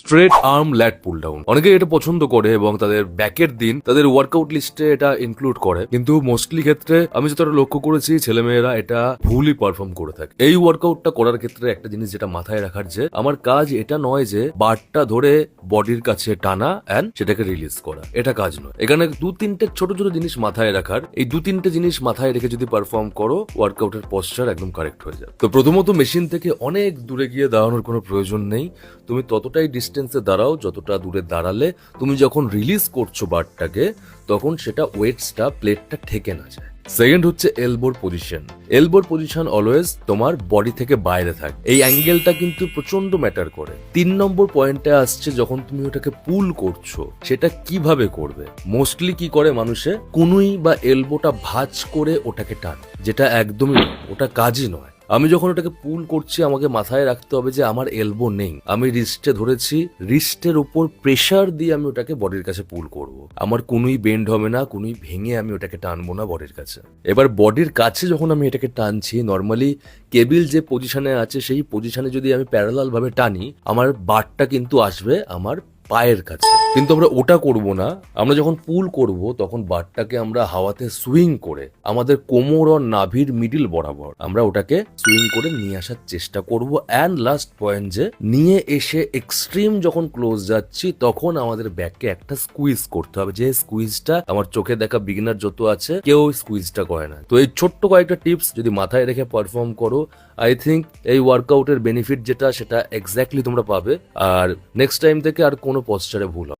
Straight arm ল্যাট pull down. অনেকে এটা পছন্দ করে এবং তাদের ব্যাকের দিন তাদের ওয়ার্কআউট লিস্টে এটা ইনক্লুড করে, কিন্তু মোস্টলি ক্ষেত্রে আমি যেটা লক্ষ্য করেছি ছেলেমেয়েরা এটা ভুলই পারফর্ম করে থাকে। এই ওয়ার্কআউটটা করার ক্ষেত্রে একটা জিনিস যেটা মাথায় রাখার, যে আমার কাজ এটা নয় যে বারটা ধরে বডির কাছে টানা অ্যান্ড সেটাকে রিলিজ করা, এটা কাজ নয়। এখানে দু তিনটে ছোট ছোট জিনিস মাথায় রাখার, এই দু তিনটে জিনিস মাথায় রেখে যদি পারফর্ম করো ওয়ার্কআউটের পশ্চার একদম কারেক্ট হয়ে যাবে। তো প্রথমত মেশিন থেকে অনেক দূরে গিয়ে দাঁড়ানোর কোনো প্রয়োজন নেই। তুমি ততটাই ডিস্টেন্সে দাঁড়াও যতটা দূরে দাঁড়ালে তুমি যখন রিলিজ করছো বারটাকে তখন সেটা ওয়েটসটা প্লেটটা ঠেকে না যায়। সেকেন্ড হচ্ছে এলবোর পজিশন। এলবোর পজিশন অলওয়েজ তোমার বডি থেকে বাইরে থাকে, এই অ্যাঙ্গেলটা কিন্তু প্রচন্ড ম্যাটার করে। 3 নম্বর পয়েন্টে আসছে যখন তুমি ওটাকে পুল করছো সেটা কিভাবে করবে। মোস্টলি কি করে মানুষে কুনুই বা এলবোটা ভাঁজ করে ওটাকে টান, যেটা একদমই ওটা কাজই নয়। আমি যখন ওটাকে পুল করছি আমাকে মাথায় রাখতে হবে যে আমার এলবো নেই, আমি রিস্টে ধরেছি, রিস্টের উপর প্রেসার দিয়ে আমি ওটাকে বডির কাছে পুল করব। আমার কোনোই বেন্ড হবে না, কোনোই ভেঙে আমি ওটাকে টানবো না বডির কাছে। এবার বডির কাছে যখন আমি এটাকে টানছি, নর্মালি কেবিল যে পজিশনে আছে সেই পজিশনে যদি আমি প্যারালাল ভাবে টানি আমার বারটা কিন্তু আসবে আমার পায়ের কাছে, কিন্তু আমরা ওটা করব না। আমরা যখন পুল করব তখন বারটাকে আমরা হাওয়াতে সুইং করে আমাদের কোমর আর নাভির মিডিল বরাবর আমরা ওটাকে সুইং করে নিয়ে আসার চেষ্টা করব। অ্যান্ড লাস্ট পয়েন্ট, যে নিয়ে এসে এক্সট্রিম যখন ক্লোজ যাচ্ছি তখন আমাদের ব্যাককে একটা স্কুইজ করতে হবে, যে স্কুইজটা আমার চোখে দেখা বিগিনার যত আছে কেউ স্কুইজটা করে না। তো এই ছোট্ট কয়েকটা টিপস যদি মাথায় রেখে পারফর্ম করো, আই থিঙ্ক এই ওয়ার্কআউটের বেনিফিট যেটা সেটা এক্স্যাক্টলি তোমরা পাবে, আর নেক্সট টাইম থেকে আর কোনো পশ্চারে ভুল হবে।